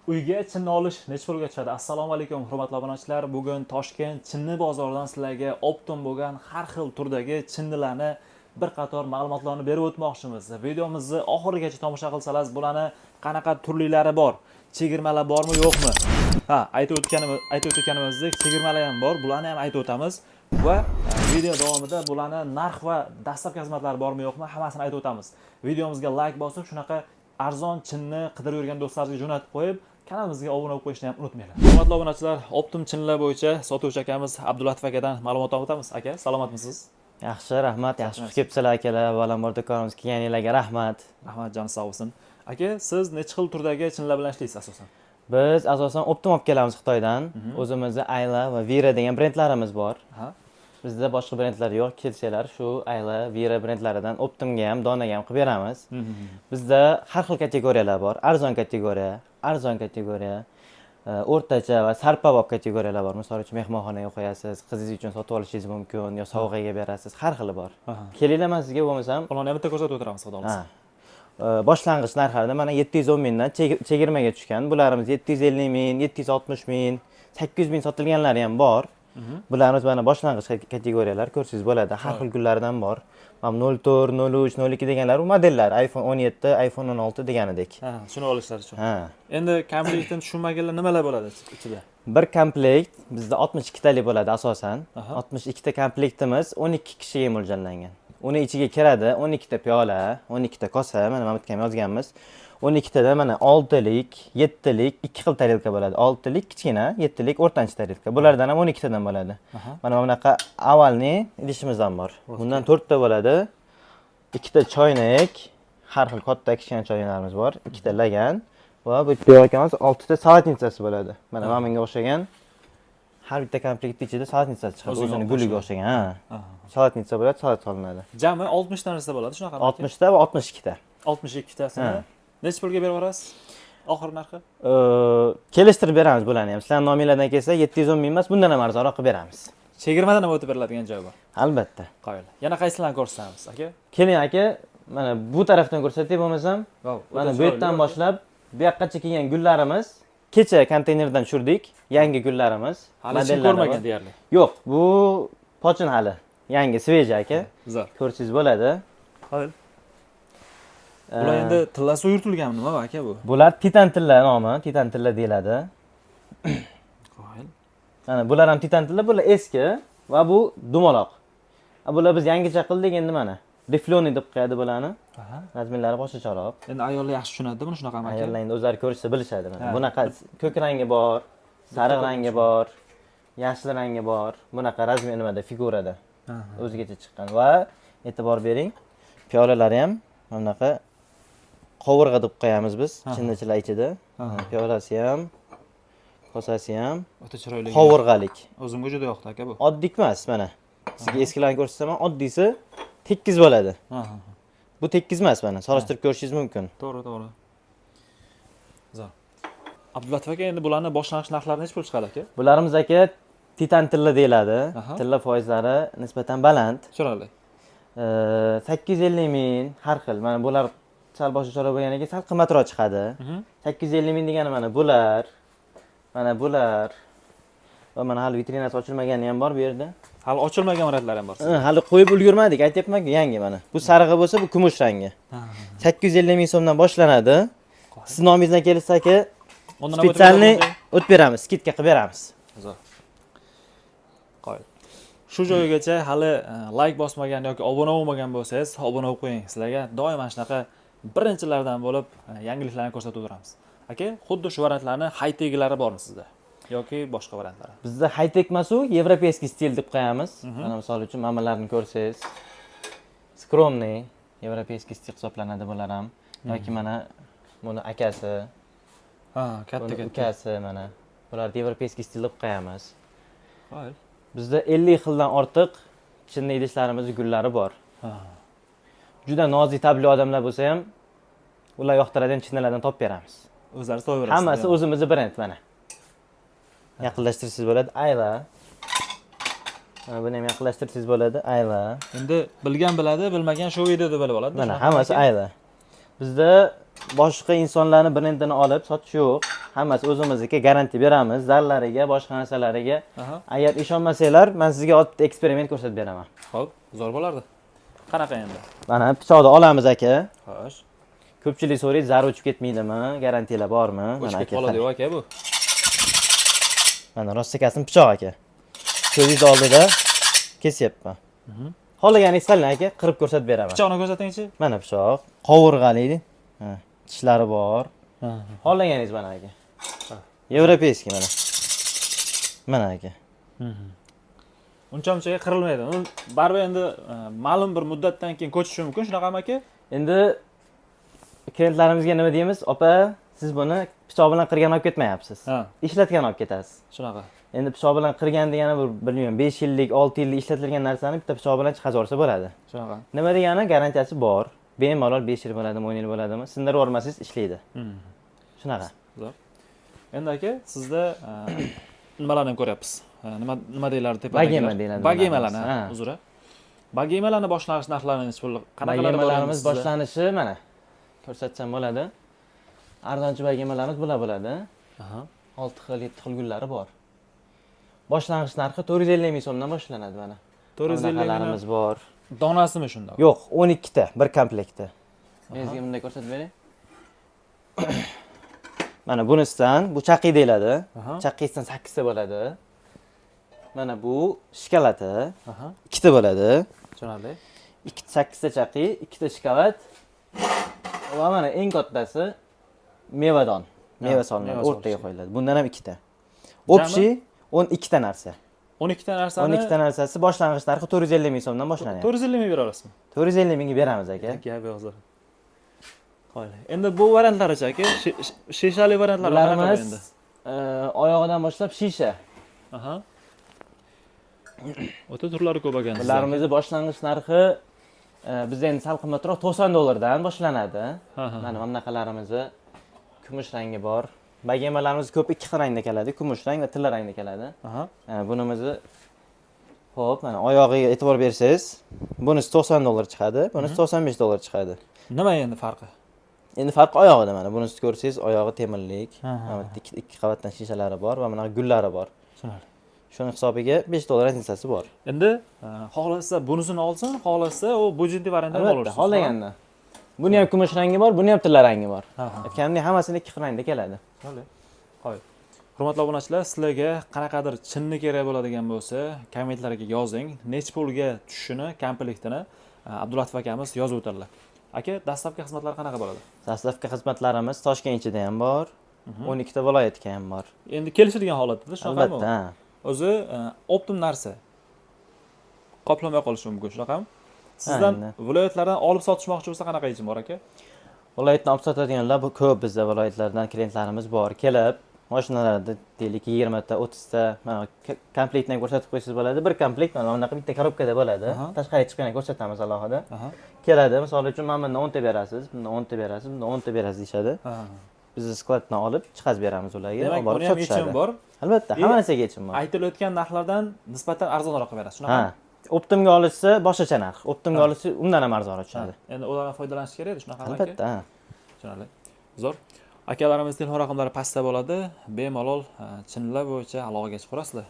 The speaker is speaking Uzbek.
Uyga chinni olish necha pulga tushadi? Assalomu alaykum hurmatli obunachilar. Bugun Toshkent chinni bozoridan sizlarga optim bo'lgan har xil turdagi chinnilarni bir qator ma'lumotlarni berib o'tmoqchimiz. Videomizni oxirigacha tomosha qilsangiz, bularni qanaqa turlilari bor, chegirmalar bormi, yo'qmi? Aytib o'tganimizdek, chegirmalar ham bor, bularni ham aytib o'tamiz va video davomida bularni narx va dastlabki xizmatlari bormi, yo'qmi, hammasini aytib o'tamiz. Videomizga like bosib, shunaqa arzon chinni qidirib yurgan do'stlaringizga jo'natib qo'yib, kanalimizga obuna bo'lib qo'yishni ham unutmanglar. Hurmatli obunachilar, optim chinnilar bo'yicha sotuvchi akamiz Abdulatif akadan ma'lumot olamiz. Aka, salomatmisiz? Yaxshi, rahmat. Yaxshi xush kelibsizlar akalar. Avvalambor do'konimizga kelganinglarga rahmat. Rahmat, jon sog' bo'lsin. Aka, siz necha xil turdagi chinnilar bilan ishlaysiz asosan? Biz asosan optim olib kelamiz Xitoydan. O'zimizda Ayla va Vira degan brendlarimiz bor. Bizda boshqa brendlar yo'q. Kelsanglar shu Ayla, Vira brendlaridan optimga ham, donaga ham qilib beramiz. Bizda har xil kategoriyalar bor. Arzon kategoriya, o'rtacha va sarpabop kategoriyalar bor. Misol uchun mehmonxonaga qo'yasiz, qizingiz uchun sotib olishingiz mumkin, yo sovg'aga berasiz, har xili bor. Kelinglar, men sizga bo'lmasam Ularni bitta ko'rsatib o'tiramiz, xudo xolasa. Boshlang'ich narxlarida mana 710 mingdan chegirmaga tushgan. Bularimiz 750 ming, 760 ming, 800 ming sotilganlari ham bor. Bularimiz mana boshlang'ich kategoriyalar, ko'rsangiz bo'ladi. Har xil gullardan bor. Mana 04, 03, 02 deganlar u modellar, iPhone 17, iPhone 16 deganidek. Shuni olishlar uchun. Endi komplektni tushunmaganlar nimalar bo'ladi ichida? Bir komplekt bizda 62 talik bo'ladi asosan. 62 ta komplektimiz 12 kishiga mo'ljallangan. Uni ichiga kiradi 12 ta piyola, 12 ta kosa, mana bu yerga ham yozganmiz. 12 tada mana 6 lik, 7 lik, 2 xil tarelka bo'ladi. 6 lik kichkina, 7 lik o'rtancha tarelka. Bulardan ham 12 tadan bo'ladi. Mana bunaqa avvalni idishimizdan bor. Bundan 4 ta bo'ladi. 2 ta choynak, har xil katta kichkina choynaklarimiz bor. 2 ta lagan va bu yerga 6 ta salatnitsasi bo'ladi. Mana bunga o'xshagan har bitta komplektning ichida salatnitsasi chiqadi. O'zining guliga o'xshagan. Salatnitsa bo'ladi, salat solinadi. Jami 60 ta narsa bo'ladi, shunaqa. 60 ta va 62 ta. 62 tasini necha pulga berib yuborasiz? Oxir narxi? Kelishtirib beramiz bularni ham. Sizlar nominglardan kelsa 710 ming emas, bundan ham arzonroq qilib beramiz. Chegirmadan ham o'tib beriladigan joy bor. Albatta. Qo'yil. Yana qaysilarni ko'rsatamiz, aka? Keling aka, mana bu tarafdan ko'rsatay bo'lmasam. Mana bu yerdan boshlab bu yoqqacha kelgan gullarimiz kecha konteynerdan tushirdik. Yangi gullarimiz. Hali ko'rmagan deyarli. Yo'q, bu pochin hali. Yangi, sveji aka. Zo'r. Ko'rsangiz bo'ladi. Qo'yil. Bular endi tillasi yuritilganmi nima aka bu? Bular titan tilla nomi, titan tilla deyiladi. Qo'yil. Mana bular ham titan tilla, bular eski va bu dumaloq. Bular biz yangicha qildik endi mana. Rifloni deb qo'yadi bularni. Razmerlari boshqacharoq. Endi ayollar yaxshi tushunadi buni shunaqa aka. Ayollar endi o'zlari ko'rishsa bilishadi mana. Bunaqa ko'k rangi bor, sariq rangi bor, yashil rangi bor. Bunaqa razmer nimada, figurada. O'zigacha chiqqan va e'tibor bering, piyolalari ham bunaqa qovurg'a deb qo'yamiz biz, chinnichilar ichida. Piyolasi ham, kosasi ham o'ta chiroyli. Qovurg'alik. O'zimga juda yoqdi aka bu. Oddiy emas mana. Sizga eskilarni ko'rsatsam, oddiysi tekkiz bo'ladi. Bu tekkiz emas mana, solishtirib ko'rishingiz mumkin. To'g'ri. Zo'r. Abdulatif aka, endi bularning boshlang'ich narxlari necha pul chiqadi aka? Bularimiz aka titan tilla deyiladi. Tilla foizlari nisbatan baland. Chiroyli. 850 ming har xil. Mana bular sal boshqacharoq bo'lganiga sal qimmatroq chiqadi. 850 ming degani mana bular. Mana bular. Va mana hali vitrinasi ochilmagani ham bor bu yerda. Hali ochilmagan variantlar ham bor. Hali qo'yib ulgurmadik, aytyapman-ku, yangi mana. Bu sarig'i bo'lsa, bu kumush rangi. 850 ming so'mdan boshlanadi. Siz nomingizdan kelsa aka, spesialni o'tib beramiz, skidka qilib beramiz. Zo'r. Qo'yil. Shu joyigacha hali like bosmagan yoki obuna bo'lmagan bo'lsangiz, obuna bo'lib qo'ying. Sizlarga doim shunaqa birinchilardan bo'lib yangiliklarni ko'rsatib o'tiramiz. Aka, xuddi shu variantlarni high-techlari bormi sizda yoki boshqa variantlar? Bizda high-tech emas, u yevropeyskiy stil deb qo'yamiz. Mana misol uchun mamalarni ko'rsangiz, skromniy yevropeyskiy stil hisoblanadi bular ham. Yoki mana buni akasi, katta ukasi mana. Bularni yevropeyskiy stil deb qo'yamiz. Qo'yil. Bizda 50 xildan ortiq chinni idishlarimiz, gullari bor. Juda nozik tabli odamlar bo'lsa ham ular yoqtiradigan chinnilardan topib beramiz. O'zlari so'yverasiz. Hammasi o'zimizning brend mana. Yaqinlashtirsangiz bo'ladi, Ayla. Mana buni ham yaqinlashtirsangiz bo'ladi, Ayla. Endi bilgan biladi, bilmagan shu videoda bilib oladi. Mana hammasi Ayla. Bizda boshqa insonlarning brendini olib sotish yo'q. Hammasi o'zimizniki, garantiya beramiz. Zallariga, boshqa narsalariga. Aha. Agar ishonmasanglar, men sizga oddiy eksperiment ko'rsatib beraman. Xo'p, zo'r bo'lardi. Qanaqa endi? Mana pichoqni olamiz aka. Xo'sh. Ko'pchilik so'raydi, zar o'chib ketmaydimi? Garantiyalar bormi? Mana O'chib aka. qoladi aka bu. Mana rostakasini pichoq aka. Ko'zingiz oldida kesyapman. Xohlaganingiz qiling aka, qirib ko'rsatib beraman. Pichoqni ko'rsatingchi. Mana pichoq, qovurg'ali. Ha, tishlari bor. Xohlaganingiz mana aka. Yevropeyskiy mana. Mana aka. Uncha-munchaga qirilmaydi. U baribir endi ma'lum bir muddatdan keyin ko'chishi mumkin, shunaqami aka? Endi klientlarimizga nima deymiz? Opa, siz buni pichoq bilan qirgan olib ketmayapsiz. Ha, Ishlatgan olib ketasiz. shunaqa. Endi pichoq bilan qirgan degani bir bilmayman 5 yillik, 6 yillik ishlatilgan narsani bitta pichoq bilan chiqarib yuborsa bo'ladi. Shunaqa. Nima degani garantiyasi bor. Bemalol 5 yil bo'ladimi, 10 yil bo'ladimi? Sindirib yubormasangiz ishlaydi. Shunaqa. Zo'r. Endi aka, sizda nimalarni ko'ryapmiz? Nima deyiladi tepadagilar? Bagema deyiladi. Bagemalarni, Ha. uzr. Bagemalarni boshlanish narxlari necha pul? Qanaqalar Bagemalarimiz boshlanishi mana. Ko'rsatsam bo'ladi. Arzonchi bagemalarimiz bo'ladi. Aha. 6 xil, 7 xil gullari bor. Boshlang'ich narxi 450 ming so'mdan boshlanadi mana. 450 larimiz bor. donasimi shunda? Yo'q, 12 ta bir komplektda. Mezga bunday ko'rsatib bering. Mana bunisidan, bu chaqiy deyiladi. Chaqiysidan 8 ta bo'ladi. Mana bu shkolati. Aha. 2 ta bo'ladi. Tushunarli. 8 ta chaqiy, 2 ta shkolat. Va mana eng kattasi mevadon. Meva solinadi, meva o'rtaga solish. qo'yiladi. Bundan ham 2 ta. Общий 12 ta narsa. 12 ta narsani 12 ta narsasi boshlang'ich narxi 450 ming so'mdan boshlanadi. 450 ming bera olasizmi? 450 mingga beramiz aka. Gap yo'q. Qo'yli. Endi bu variantlar-chi aka? Shishali variantlar qanaqa Bularimiz endi? oyog'idan boshlab shisha. Aha. O'ta turlari ko'p ekan. Bularimizni boshlang'ich narxi bizda endi sal qimmatroq $90 boshlanadi. Mana bunaqalarimizni kumush rangi bor. Bagemalarimiz ko'p ikki xil rangda keladi, kumush rang va tilla rangda keladi. Aha. Bunimizni xo'p, mana oyog'iga e'tibor bersangiz, bunisi $90 chiqadi, bunisi $95 chiqadi. Nima endi farqi? Endi farqi oyog'ida mana. Bunisini ko'rsangiz, oyog'i temirlik, Aha. mana ikki qavatdan shishalari bor va mana gullari bor. Tushunarli. Shuni hisobiga $5 razницasi bor. Endi xohlasa bunisini olsin, xohlasa u budjetli variantini Albatta, olasiz. xohlaganda. Buni ham kumush rangi bor, buni ham tilla rangi bor. Aha. Aytganimdek hammasini ikki xil rangda keladi. Qo'y. Hurmatli obunachilar, sizlarga qanaqadir chinni kerak bo'ladigan bo'lsa, kommentlarga yozing. Nech pulga tushishini, komplektini Abdulatif akamiz yozib o'tadilar. Aka, dastlabki xizmatlar qanaqa bo'ladi? Dastlabki xizmatlarimiz Toshkent ichida ham bor, 12 ta viloyatga ham bor. Endi kelishadigan holatda shunaqami? Albatta. O'zi optim narsa qoplamay qolishi mumkin, shunaqami? Sizdan viloyatlardan olib sotishmoqchi bo'lsa qanaqa yechim bor aka? Viloyatdan olib sotadiganlar bu ko'p, bizda viloyatlardan klientlarimiz bor. Kelib, mashinalarda deylik 20 ta, 30 ta, mana komplektni ko'rsatib qo'ysangiz bo'ladi. Bir komplekt mana bunaqa bitta korobkada bo'ladi. Tashqariga chiqqanda ko'rsatamiz alohida. Keladi, misol uchun mana bundan 10 ta berasiz, bundan 10 ta berasiz, bundan 10 ta berasiz deyshadi. Biz skladdan olib chiqazib beramiz ularga, Demak, borib buni ham yechim sotishadi. bor. Albatta, hamma narsaga yechim bor. Aytilayotgan narxlardan nisbatan arzonroq berasiz, Ha, shunaqami? optimga olishsa boshqacha narx. Optimga olishsa undan ham arzonroq tushadi. Endi ulardan foydalanish kerak, shunaqami aka? Albatta. Tushunarli. Zo'r. Akalarimiz telefon raqamlari pastda bo'ladi. Bemalol chinlar bo'yicha aloqaga chiqib turasizlar.